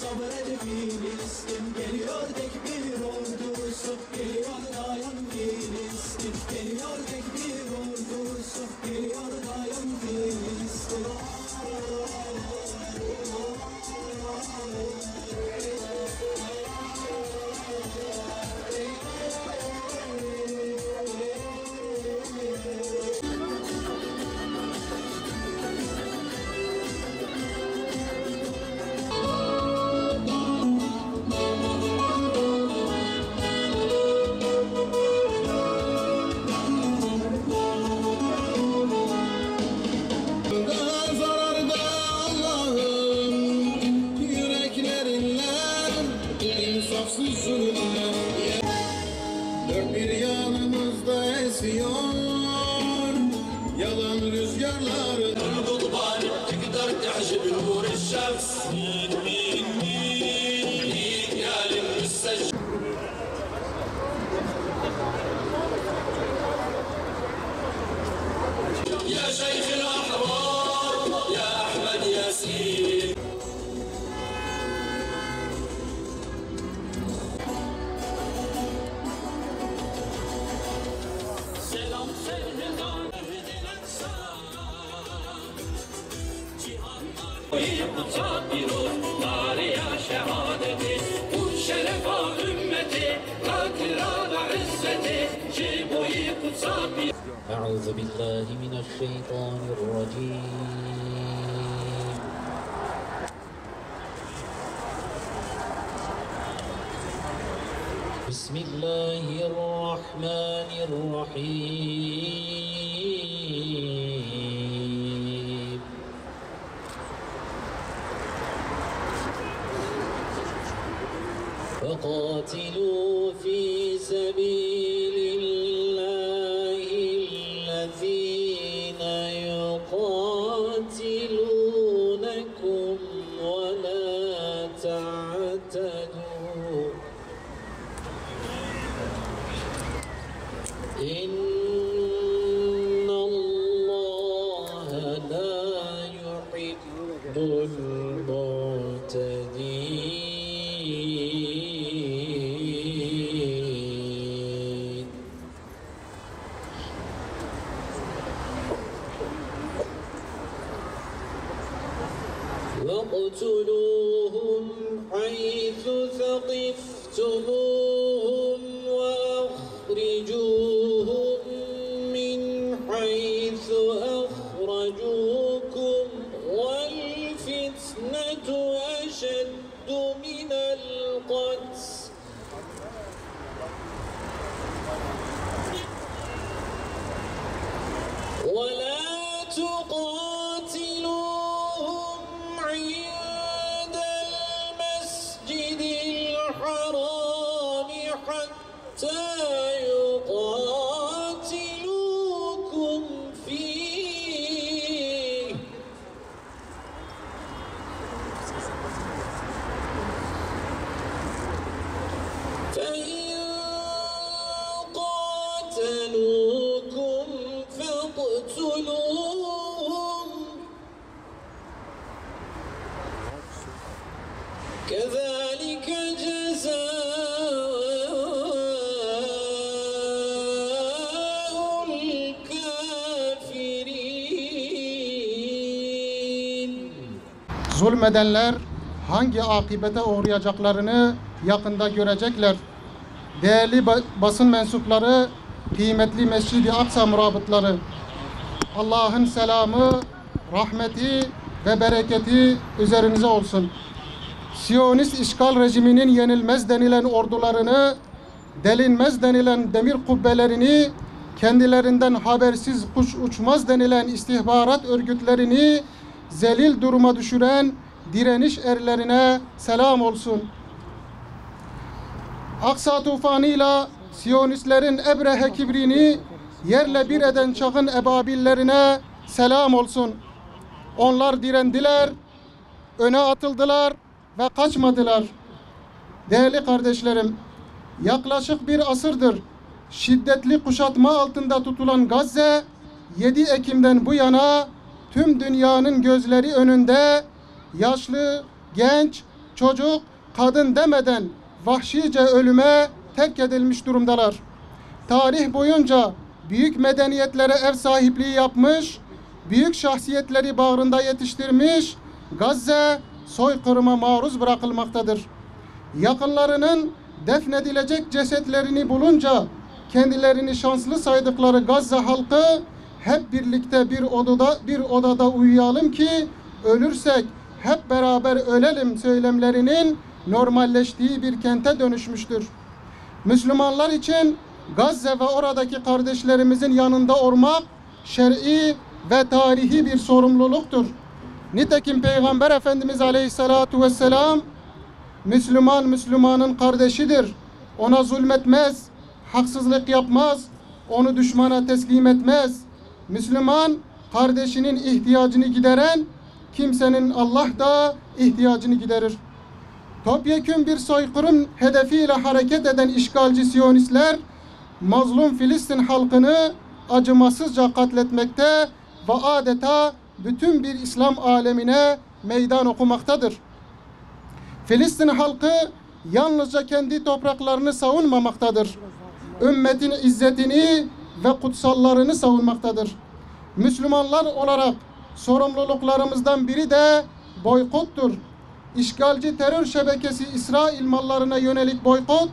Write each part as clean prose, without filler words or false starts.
sabredip Filistin. Geliyor tek bir ordusu, geliyor dayan Filistin. Geliyor tek bir ordusu, geliyor dayan Filistin. Dört bir yanımızda esiyor yalan rüzgarlar. القضبان تقدر تعجب نور الشمس. مين مين مين مين يا للمستجد. يا شيخ الأحرار يا أحمد ياسين. Selam sevdan ehline Cihanlar tarihe şehadeti, bu şerefa ümmeti, katilana izzeti, cibuyi kutsat bir. أعوذ بالله من الشيطان الرجيم. بسم الله الرحمن الرحيم. فقاتلوا في سبيل الله الذين يقاتلونكم ولا تعتدوا إن الله لا يحب المعتدين. واقتلوهم حيث ثقفتموهم وأخرجوهم من حيث أخرجوكم والفتنة أشد من القتل ولا تقاتلوهم عند المسجد الحرام حتى يقاتلوكم فيه فإن قاتلوكم فاقتلوهم كذلك جزاء الكافرين. Zulmedenler hangi akibete uğrayacaklarını yakında görecekler. Değerli basın mensupları, kıymetli Mescid-i Aksa murabıtları, Allah'ın selamı, rahmeti ve bereketi üzerinize olsun. Siyonist işgal rejiminin yenilmez denilen ordularını, delinmez denilen demir kubbelerini, kendilerinden habersiz kuş uçmaz denilen istihbarat örgütlerini zelil duruma düşüren direniş erlerine selam olsun. Aksa tufanıyla Siyonistlerin Ebrehe kibrini yerle bir eden çağın ebabillerine selam olsun. Onlar direndiler, öne atıldılar ve kaçmadılar. Değerli kardeşlerim, yaklaşık bir asırdır şiddetli kuşatma altında tutulan Gazze, 7 Ekim'den bu yana tüm dünyanın gözleri önünde yaşlı, genç çocuk, kadın demeden vahşice ölüme terk edilmiş durumdalar. Tarih boyunca büyük medeniyetlere ev sahipliği yapmış, büyük şahsiyetleri bağrında yetiştirmiş, Gazze soykırıma maruz bırakılmaktadır. Yakınlarının defnedilecek cesetlerini bulunca kendilerini şanslı saydıkları Gazze halkı hep birlikte bir odada uyuyalım ki ölürsek hep beraber ölelim söylemlerinin normalleştiği bir kente dönüşmüştür. Müslümanlar için Gazze ve oradaki kardeşlerimizin yanında olmak şer'i ve tarihi bir sorumluluktur. Nitekim Peygamber Efendimiz Aleyhisselatu Vesselam Müslüman Müslümanın kardeşidir. Ona zulmetmez, haksızlık yapmaz, onu düşmana teslim etmez. Müslüman kardeşinin ihtiyacını gideren kimsenin Allah da ihtiyacını giderir. Topyekün bir soykırım hedefiyle hareket eden işgalci Siyonistler mazlum Filistin halkını acımasızca katletmekte ve adeta bütün bir İslam alemine meydan okumaktadır. Filistin halkı yalnızca kendi topraklarını savunmamaktadır. Ümmetin izzetini ve kutsallarını savunmaktadır. Müslümanlar olarak sorumluluklarımızdan biri de boykottur. İşgalci terör şebekesi İsrail mallarına yönelik boykot,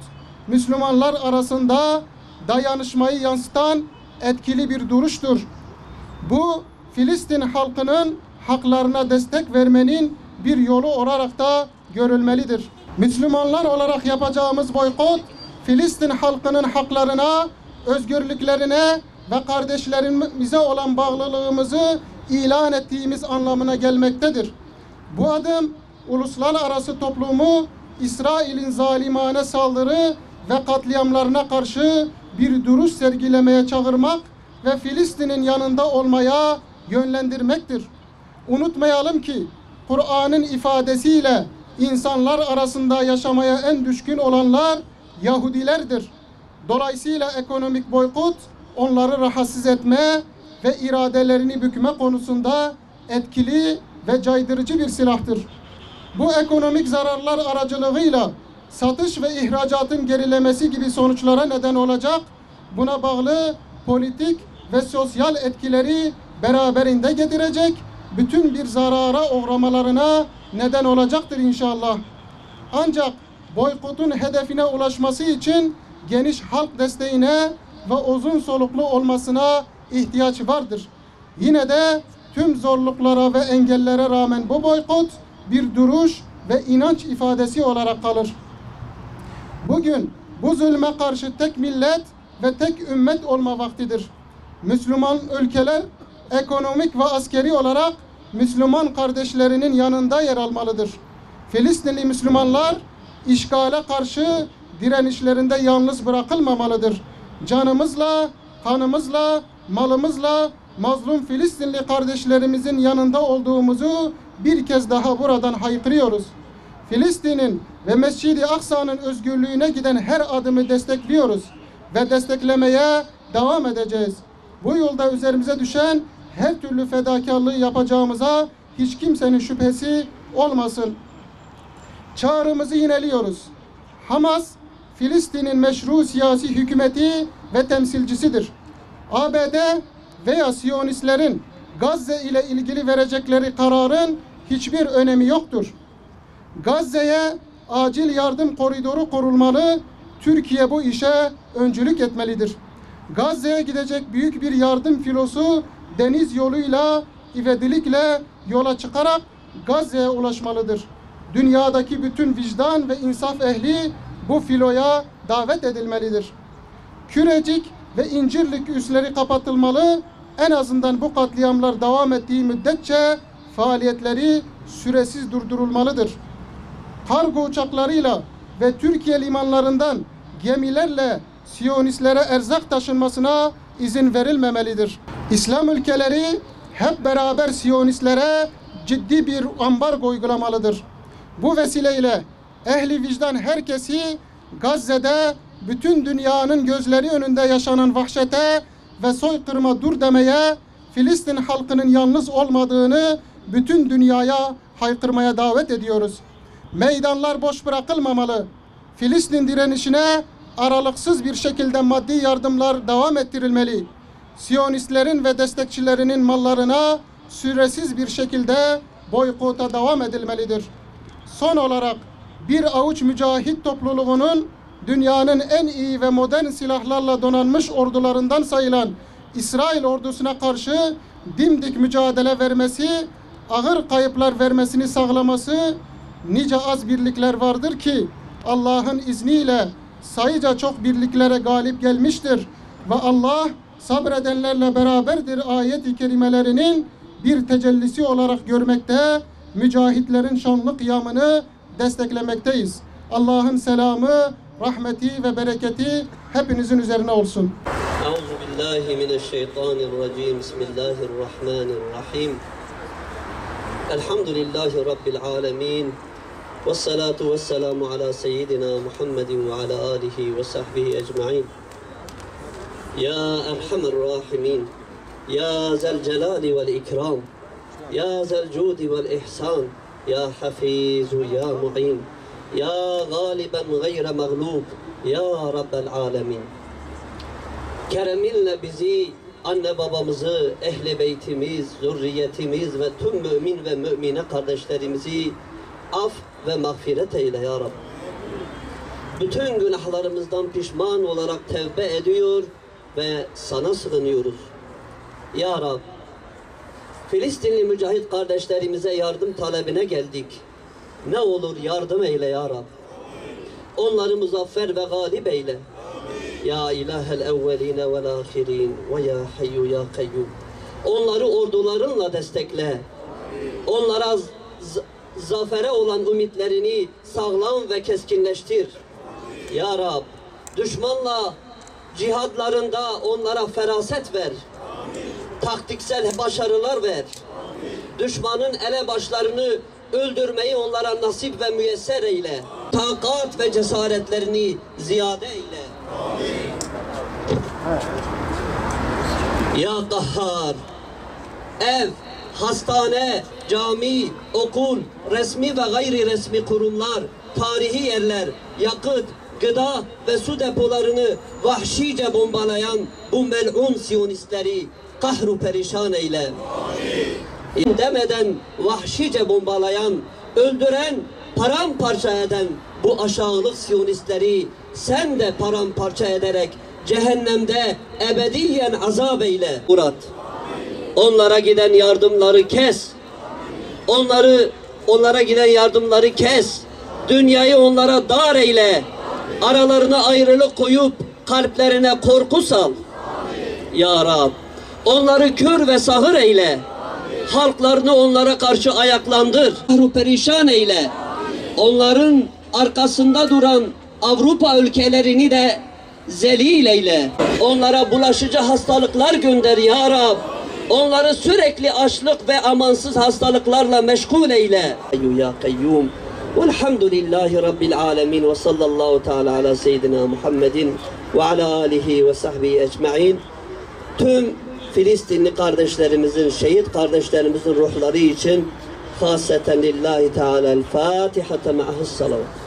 Müslümanlar arasında dayanışmayı yansıtan etkili bir duruştur. Bu, Filistin halkının haklarına destek vermenin bir yolu olarak da görülmelidir. Müslümanlar olarak yapacağımız boykot, Filistin halkının haklarına, özgürlüklerine ve kardeşlerimize olan bağlılığımızı ilan ettiğimiz anlamına gelmektedir. Bu adım, uluslararası toplumu İsrail'in zalimane saldırı ve katliamlarına karşı bir duruş sergilemeye çağırmak ve Filistin'in yanında olmaya yönlendirmektir. Unutmayalım ki Kur'an'ın ifadesiyle insanlar arasında yaşamaya en düşkün olanlar Yahudilerdir. Dolayısıyla ekonomik boykot onları rahatsız etme ve iradelerini bükme konusunda etkili ve caydırıcı bir silahtır. Bu ekonomik zararlar aracılığıyla satış ve ihracatın gerilemesi gibi sonuçlara neden olacak, buna bağlı politik ve sosyal etkileri beraberinde getirecek, bütün bir zarara uğramalarına neden olacaktır inşallah. Ancak boykotun hedefine ulaşması için geniş halk desteğine ve uzun soluklu olmasına ihtiyaç vardır. Yine de tüm zorluklara ve engellere rağmen bu boykot bir duruş ve inanç ifadesi olarak kalır. Bugün bu zulme karşı tek millet ve tek ümmet olma vaktidir. Müslüman ülkeler ekonomik ve askeri olarak Müslüman kardeşlerinin yanında yer almalıdır. Filistinli Müslümanlar işgale karşı direnişlerinde yalnız bırakılmamalıdır. Canımızla, kanımızla, malımızla mazlum Filistinli kardeşlerimizin yanında olduğumuzu bir kez daha buradan haykırıyoruz. Filistin'in ve Mescid-i Aksa'nın özgürlüğüne giden her adımı destekliyoruz ve desteklemeye devam edeceğiz. Bu yolda üzerimize düşen her türlü fedakarlığı yapacağımıza hiç kimsenin şüphesi olmasın. Çağrımızı yineliyoruz. Hamas, Filistin'in meşru siyasi hükümeti ve temsilcisidir. ABD veya Siyonistlerin Gazze ile ilgili verecekleri kararın hiçbir önemi yoktur. Gazze'ye acil yardım koridoru kurulmalı, Türkiye bu işe öncülük etmelidir. Gazze'ye gidecek büyük bir yardım filosu deniz yoluyla, ivedilikle yola çıkarak Gazze'ye ulaşmalıdır. Dünyadaki bütün vicdan ve insaf ehli bu filoya davet edilmelidir. Kürecik ve İncirlik üsleri kapatılmalı, en azından bu katliamlar devam ettiği müddetçe faaliyetleri süresiz durdurulmalıdır. Kargo uçaklarıyla ve Türkiye limanlarından gemilerle Siyonistlere erzak taşınmasına izin verilmemelidir. İslam ülkeleri hep beraber Siyonistlere ciddi bir ambargo uygulamalıdır. Bu vesileyle ehli vicdan herkesi Gazze'de bütün dünyanın gözleri önünde yaşanan vahşete ve soykırıma dur demeye, Filistin halkının yalnız olmadığını bütün dünyaya haykırmaya davet ediyoruz. Meydanlar boş bırakılmamalı. Filistin direnişine aralıksız bir şekilde maddi yardımlar devam ettirilmeli. Siyonistlerin ve destekçilerinin mallarına süresiz bir şekilde boykota devam edilmelidir. Son olarak bir avuç mücahit topluluğunun dünyanın en iyi ve modern silahlarla donanmış ordularından sayılan İsrail ordusuna karşı dimdik mücadele vermesi, ağır kayıplar vermesini sağlaması, nice az birlikler vardır ki Allah'ın izniyle sayıca çok birliklere galip gelmiştir ve Allah sabredenlerle beraberdir ayet-i kerimelerinin bir tecellisi olarak görmekte, mücahitlerin şanlı kıyamını desteklemekteyiz. Allah'ın selamı, rahmeti ve bereketi hepinizin üzerine olsun. Euzubillahimineşşeytanirracim. Bismillahirrahmanirrahim. Elhamdülillahi Rabbil alemin. Vessalatu vesselamu ala seyyidina Muhammedin ve ala alihi ve sahbihi ecma'in. Ya Erhamer Rahimin, Ya Zel Celali vel İkram, Ya Zel Cudi vel İhsan, Ya Hafizu Ya Mu'in, Ya Galiben Gayre Mağlub, Ya Rabbel Alemin. Kereminle bizi, anne babamızı, ehli beytimiz, zürriyetimiz ve tüm mümin ve mümine kardeşlerimizi af ve mağfiret eyle ya Rabbi. Bütün günahlarımızdan pişman olarak tevbe ediyor ve sana sığınıyoruz. Ya Rabbi, Filistinli mücahit kardeşlerimize yardım talebine geldik. Ne olur yardım eyle ya Rabbi. Onları muzaffer ve galip eyle. Ya ilahel evveline vel ahirin ve ya hayyu ya kayyum. Onları ordularınla destekle. Onlara zafere olan ümitlerini sağlam ve keskinleştir. Ya Rab, düşmanla cihadlarında onlara feraset ver. Taktiksel başarılar ver. Düşmanın elebaşlarını öldürmeyi onlara nasip ve müyesser eyle. Takat ve cesaretlerini ziyade eyle. Ya Kahhar, ev, hastane, cami, okul, resmi ve gayri resmi kurumlar, tarihi yerler, yakıt, gıda ve su depolarını vahşice bombalayan bu mel'un siyonistleri kahru perişan eyle. Demeden vahşice bombalayan, öldüren, paramparça eden bu aşağılık siyonistleri sen de paramparça ederek cehennemde ebediyen azap eyle. Murat, onlara giden yardımları kes. Onlara giden yardımları kes. Dünyayı onlara dar eyle. Aralarına ayrılık koyup kalplerine korku sal. Ya Rab, onları kör ve sahır eyle. Halklarını onlara karşı ayaklandır. Perişan eyle. Onların arkasında duran Avrupa ülkelerini de zelil eyle. Onlara bulaşıcı hastalıklar gönder ya Rab. Onları sürekli açlık ve amansız hastalıklarla meşgul eyle. Ya Kayyum. Velhamdülillahi Rabbil alemin ve sallallahu teala ala seyyidina Muhammedin ve ala alihi ve sahbihi ecma'in. Tüm Filistinli kardeşlerimizin, şehit kardeşlerimizin ruhları için haseten lillahi teala'l-Fatiha ma'as salavat.